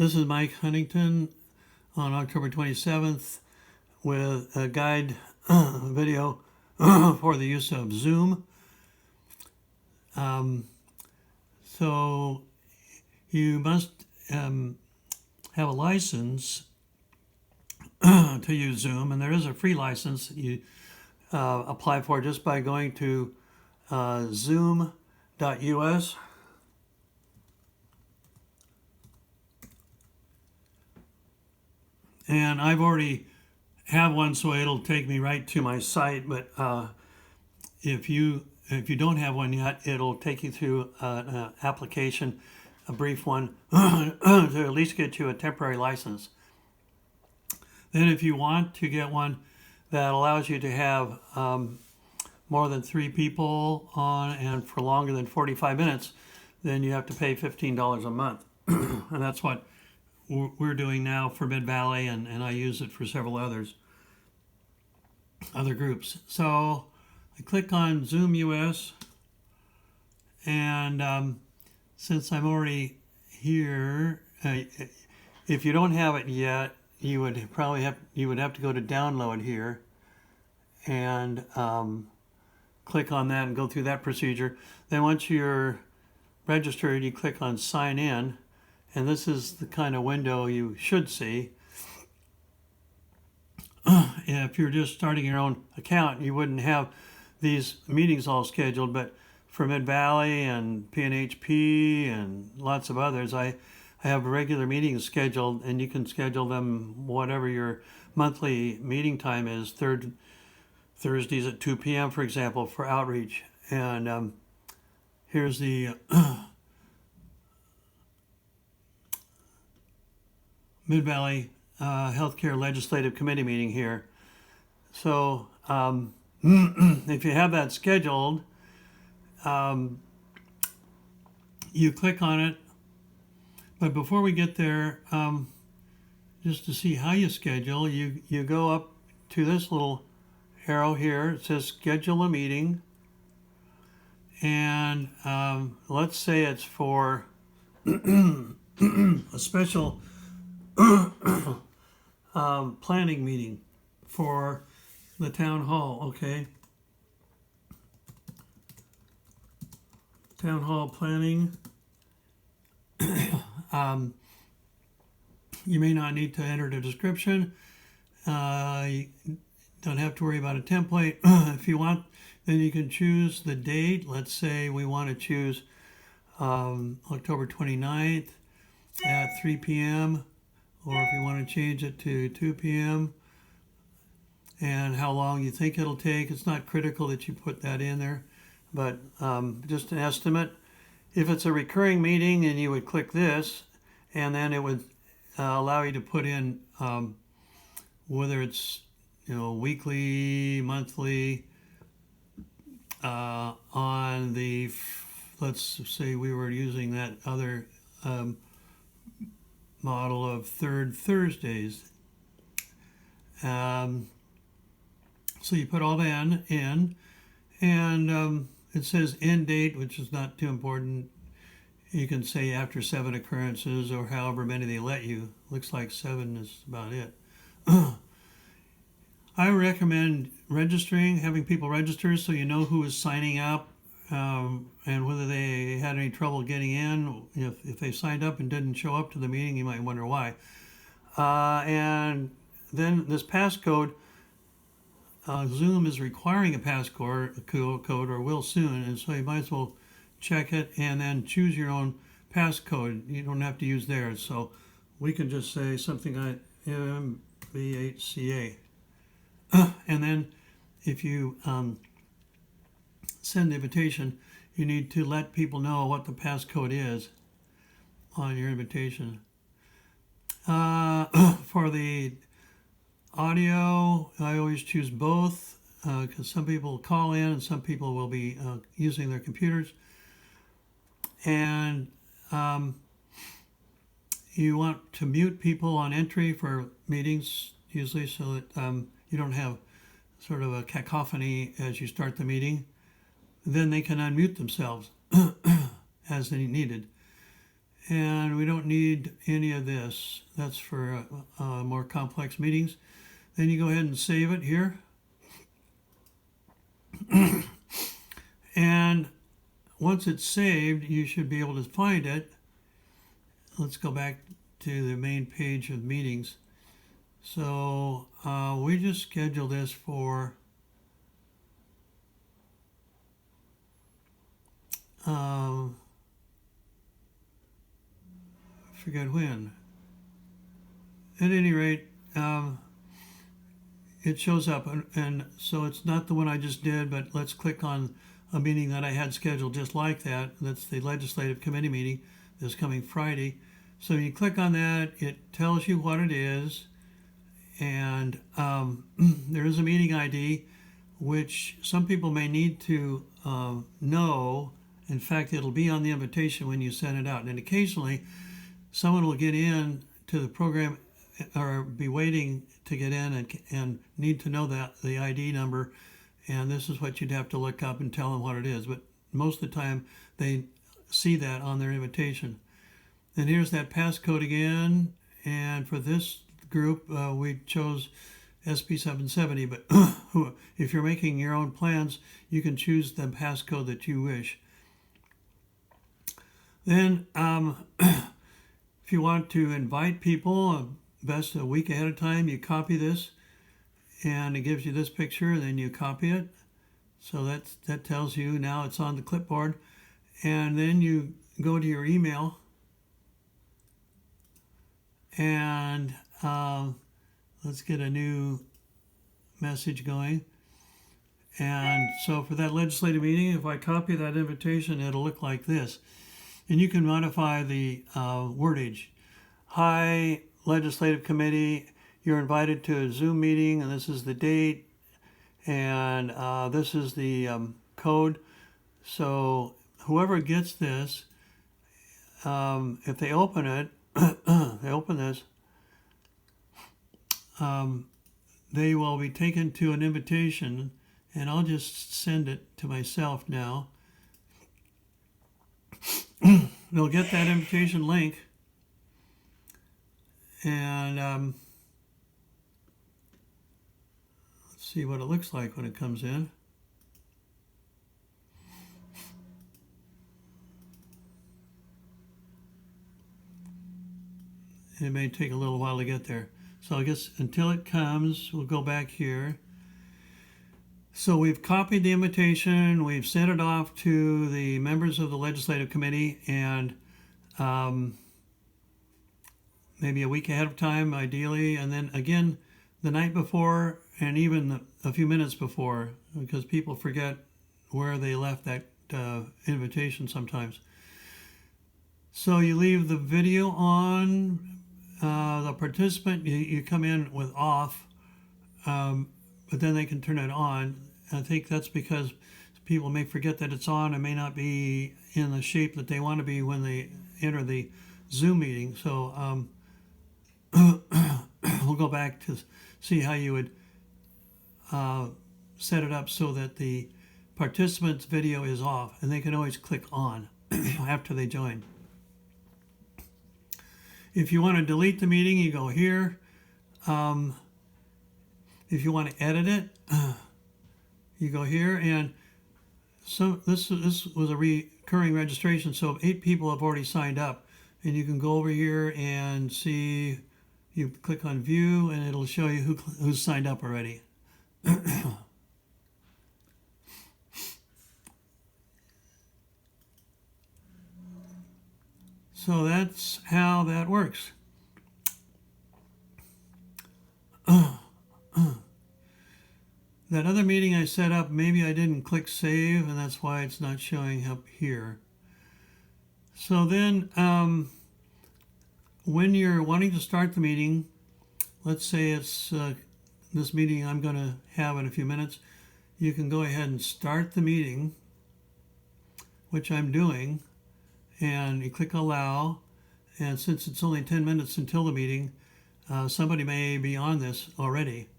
This is Mike Huntington on October 27th with a guide video for the use of Zoom. So you must have a license to use Zoom, and there is a free license you apply for just by going to zoom.us. And I've already have one, so it'll take me right to my site. But if you don't have one yet, it'll take you through an application, a brief one, to at least get you a temporary license. Then if you want to get one that allows you to have more than 3 people on and for longer than 45 minutes, then you have to pay $15 a month. And that's what we're doing now for Mid Valley, and I use it for several other groups. So I click on Zoom US, and since I'm already here, if you don't have it yet, you would have to go to download here and click on that and go through that procedure. Then once you're registered, you click on sign in, and this is the kind of window you should see. If you're just starting your own account, you wouldn't have these meetings all scheduled, but for Mid Valley and PNHP and lots of others, I have regular meetings scheduled, and you can schedule them whatever your monthly meeting time is. Thursdays at 2 p.m., for example, for outreach. And here's the Mid Valley Healthcare Legislative Committee meeting here. So if you have that scheduled, you click on it. But before we get there, just to see how you schedule, you go up to this little arrow here. It says schedule a meeting. And let's say it's for a special planning meeting for the town hall, okay? Town hall planning. You may not need to enter the description. You don't have to worry about a template. If you want, then you can choose the date. Let's say we want to choose October 29th at 3 p.m. or if you want to change it to 2 p.m. and how long you think it'll take. It's not critical that you put that in there, but just an estimate. If it's a recurring meeting, and you would click this, and then it would allow you to put in whether it's weekly, monthly. On the, let's say we were using that other model of third Thursdays. So you put all that in, and it says end date, which is not too important. You can say after 7 occurrences or however many they let you. Looks like 7 is about it. I recommend registering, having people register so you know who is signing up and whether they had any trouble getting in. If they signed up and didn't show up to the meeting, you might wonder why. And then this passcode, Zoom is requiring a passcode or will soon, and so you might as well check it and then choose your own passcode. You don't have to use theirs, so we can just say something like MVHCA. And then if you send the invitation, you need to let people know what the passcode is on your invitation. For the audio, I always choose both because some people call in and some people will be using their computers. And you want to mute people on entry for meetings usually so that you don't have sort of a cacophony as you start the meeting. Then they can unmute themselves as they needed. And we don't need any of this. That's for more complex meetings. Then you go ahead and save it here. And once it's saved, you should be able to find it. Let's go back to the main page of meetings. So we just schedule this for forget when. At any rate, it shows up, and so it's not the one I just did, but let's click on a meeting that I had scheduled just like that. That's the legislative committee meeting this coming Friday. So you click on that, it tells you what it is, and there is a meeting ID, which some people may need to know. In fact, it'll be on the invitation when you send it out. And occasionally, someone will get in to the program or be waiting to get in and need to know that the ID number, and this is what you'd have to look up and tell them what it is. But most of the time, they see that on their invitation. And here's that passcode again. And for this group, we chose SP 770. But if you're making your own plans, you can choose the passcode that you wish. Then, if you want to invite people, best a week ahead of time, you copy this, and it gives you this picture, and then you copy it. So that tells you now it's on the clipboard. And then you go to your email, and let's get a new message going. And so for that legislative meeting, if I copy that invitation, it'll look like this. And you can modify the wordage. Hi, Legislative Committee, you're invited to a Zoom meeting, and this is the date, and this is the code. So whoever gets this, if they open it, they open this, they will be taken to an invitation, and I'll just send it to myself now. They'll get that invitation link, and let's see what it looks like when it comes in. It may take a little while to get there. So I guess until it comes, we'll go back here. So we've copied the invitation, we've sent it off to the members of the Legislative Committee, and maybe a week ahead of time, ideally, and then again the night before, and even a few minutes before, because people forget where they left that invitation sometimes. So you leave the video on, the participant, you come in with off, but then they can turn it on. I think that's because people may forget that it's on and may not be in the shape that they want to be when they enter the Zoom meeting. So we'll go back to see how you would set it up so that the participant's video is off, and they can always click on after they join. If you want to delete the meeting, you go here. If you want to edit it, you go here. And so this was a recurring registration, so 8 people have already signed up. And you can go over here and see, you click on view, and it'll show you who's signed up already. So that's how that works. That other meeting I set up, maybe I didn't click save, and that's why it's not showing up here. So then when you're wanting to start the meeting, let's say it's this meeting I'm going to have in a few minutes, you can go ahead and start the meeting, which I'm doing, and you click allow. And since it's only 10 minutes until the meeting, somebody may be on this already.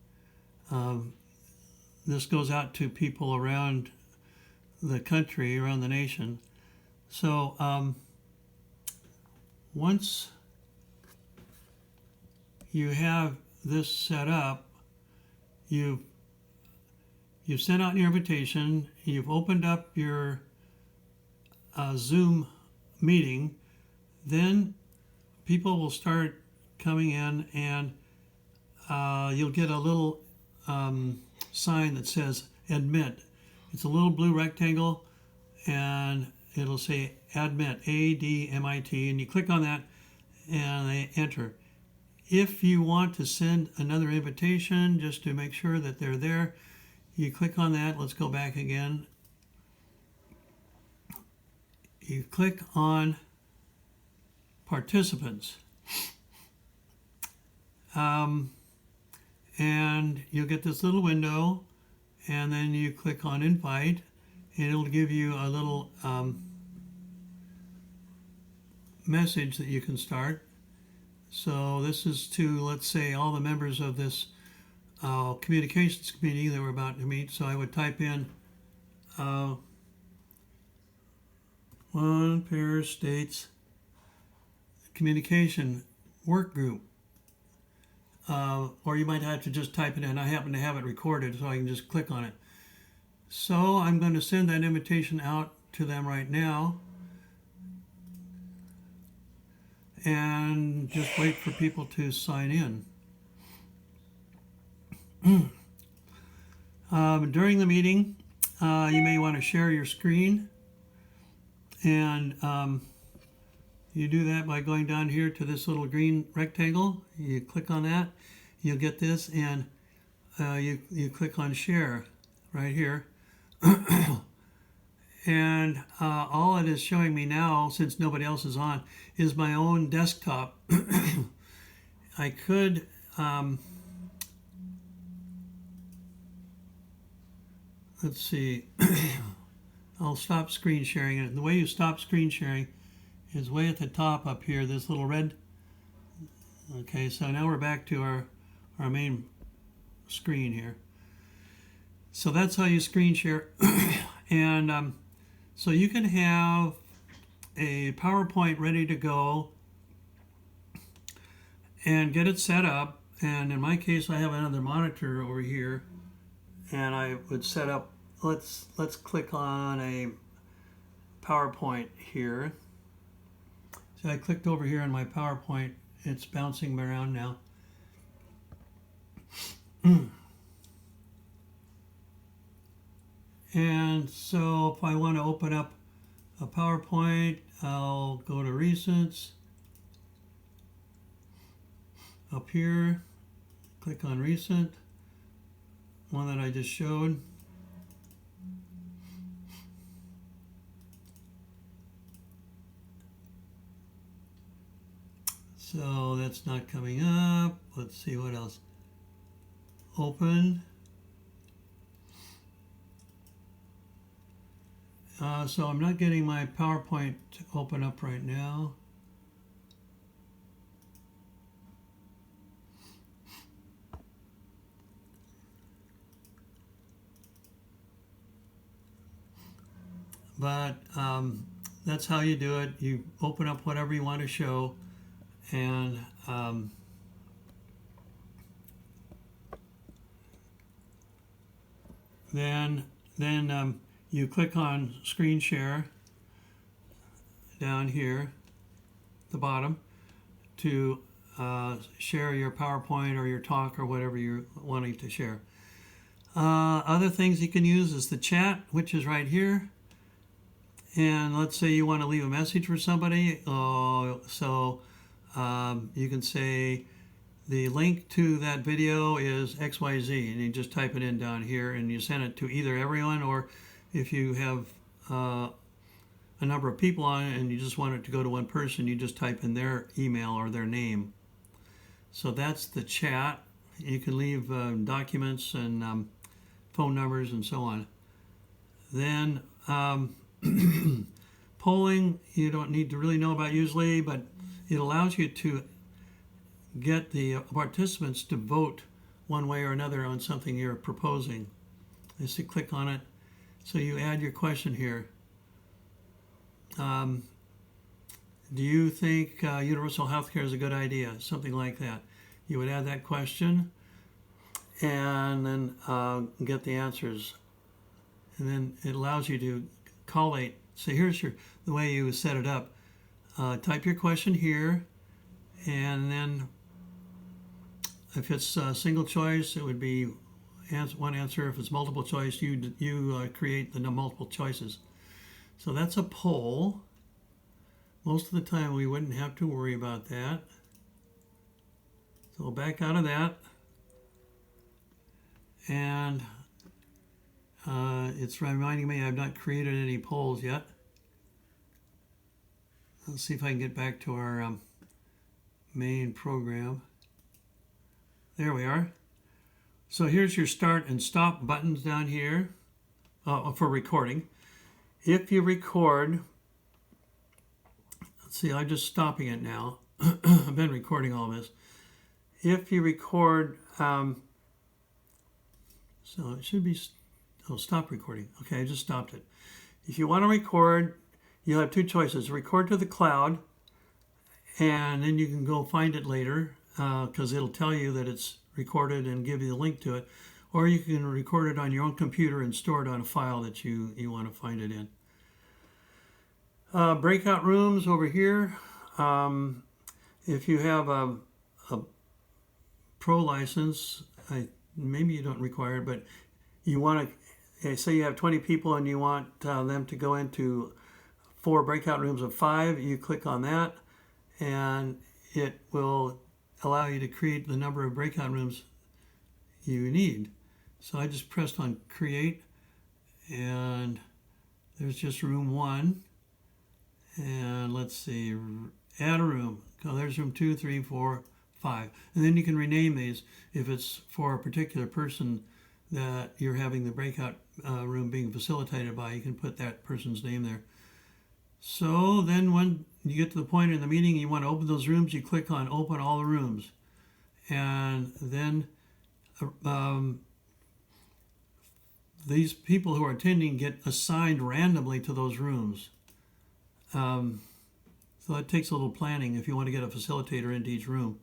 This goes out to people around the country, around the nation. So once you have this set up, you've sent out your invitation, you've opened up your Zoom meeting, then people will start coming in, and you'll get a little sign that says admit. It's a little blue rectangle, and it'll say admit, A-D-M-I-T, and you click on that and they enter. If you want to send another invitation just to make sure that they're there, you click on that. Let's go back again. You click on participants, and you'll get this little window, and then you click on invite, and it'll give you a little message that you can start. So this is to, let's say, all the members of this communications committee that we're about to meet. So I would type in One Pair States Communication Work Group. Or you might have to just type it in. I happen to have it recorded, so I can just click on it. So I'm going to send that invitation out to them right now, and just wait for people to sign in. During the meeting, you may want to share your screen, and you do that by going down here to this little green rectangle. You click on that, you'll get this, and you click on share right here. And all it is showing me now, since nobody else is on, is my own desktop. I could let's see. I'll stop screen sharing. And the way you stop screen sharing is way at the top up here, this little red. Okay, so now we're back to our main screen here. So that's how you screen share. And so you can have a PowerPoint ready to go and get it set up. And in my case, I have another monitor over here, and I would set up, let's click on a PowerPoint here. So I clicked over here on my PowerPoint. It's bouncing around now. And so if I want to open up a PowerPoint, I'll go to Recents. Up here, click on Recent, one that I just showed. So that's not coming up. Let's see what else. Open. So I'm not getting my PowerPoint to open up right now. But that's how you do it. You open up whatever you want to show, and then you click on screen share down here at the bottom to share your PowerPoint or your talk or whatever you're wanting to share. Other things you can use is the chat, which is right here. And let's say you want to leave a message for somebody. So you can say the link to that video is XYZ, and you just type it in down here, and you send it to either everyone, or if you have a number of people on it and you just want it to go to one person, you just type in their email or their name. So that's the chat. You can leave documents and phone numbers and so on. Then polling, you don't need to really know about usually, but it allows you to get the participants to vote one way or another on something you're proposing. Just to click on it. So you add your question here. do you think universal health care is a good idea? Something like that. You would add that question and then get the answers. And then it allows you to collate. So here's the way you set it up. Type your question here, and then if it's single choice, it would be one answer. If it's multiple choice, you create the multiple choices. So that's a poll. Most of the time we wouldn't have to worry about that. So we'll back out of that. And it's reminding me I've not created any polls yet. Let's see if I can get back to our main program. There we are. So here's your start and stop buttons down here for recording. If you record, let's see, I'm just stopping it now. I've been recording all this. If you record, so it should be, stop recording. Okay, I just stopped it. If you want to record, you'll have two choices. Record to the cloud, and then you can go find it later because it'll tell you that it's recorded and give you the link to it. Or you can record it on your own computer and store it on a file that you want to find it in. Breakout rooms over here. If you have a pro license, maybe you don't require it, but you want to, say you have 20 people and you want them to go into 4 breakout rooms of 5, you click on that and it will allow you to create the number of breakout rooms you need. So I just pressed on create, and there's just room 1. And let's see, add a room. Oh, there's room 2, 3, 4, 5. And then you can rename these if it's for a particular person that you're having the breakout room being facilitated by. You can put that person's name there. So then when you get to the point in the meeting you want to open those rooms, you click on open all the rooms. And then these people who are attending get assigned randomly to those rooms. So it takes a little planning if you want to get a facilitator into each room.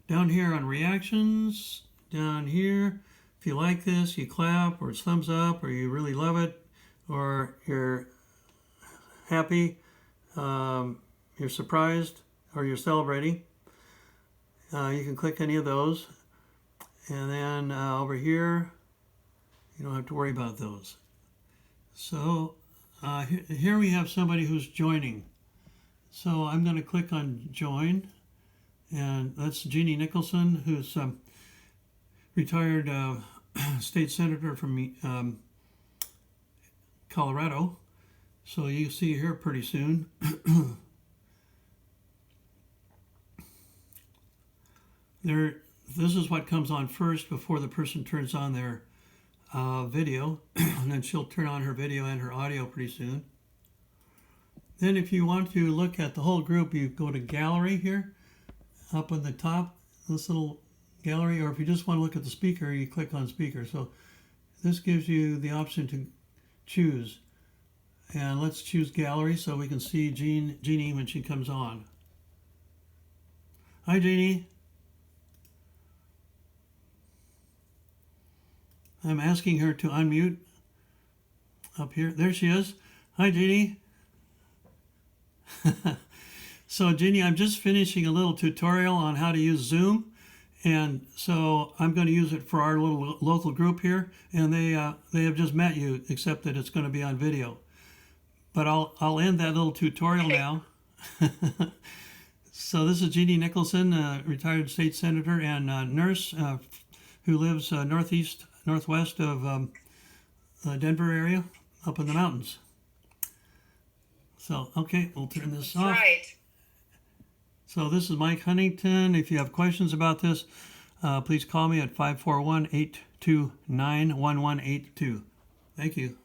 Down here on reactions, down here, if you like this, you clap, or it's thumbs up, or you really love it, or you're happy, you're surprised, or you're celebrating. You can click any of those. And then over here, you don't have to worry about those. So here we have somebody who's joining. So I'm going to click on join, and that's Jeannie Nicholson, who's retired state senator from Colorado. So you'll see her pretty soon. This is what comes on first before the person turns on their video, and then she'll turn on her video and her audio pretty soon. Then if you want to look at the whole group, you go to gallery here, up on the top, this little gallery, or if you just want to look at the speaker, you click on speaker. So this gives you the option to choose. And let's choose gallery so we can see Jeannie when she comes on. Hi, Jeannie. I'm asking her to unmute up here. There she is. Hi, Jeannie. So, Jeannie, I'm just finishing a little tutorial on how to use Zoom. And so I'm going to use it for our little local group here. And they have just met you, except that it's going to be on video. But I'll end that little tutorial now. So this is Jeannie Nicholson, retired state senator and nurse who lives northwest of Denver area, up in the mountains. So, okay, we'll turn this off. Right. So this is Mike Huntington. If you have questions about this, please call me at 541-829-1182. Thank you.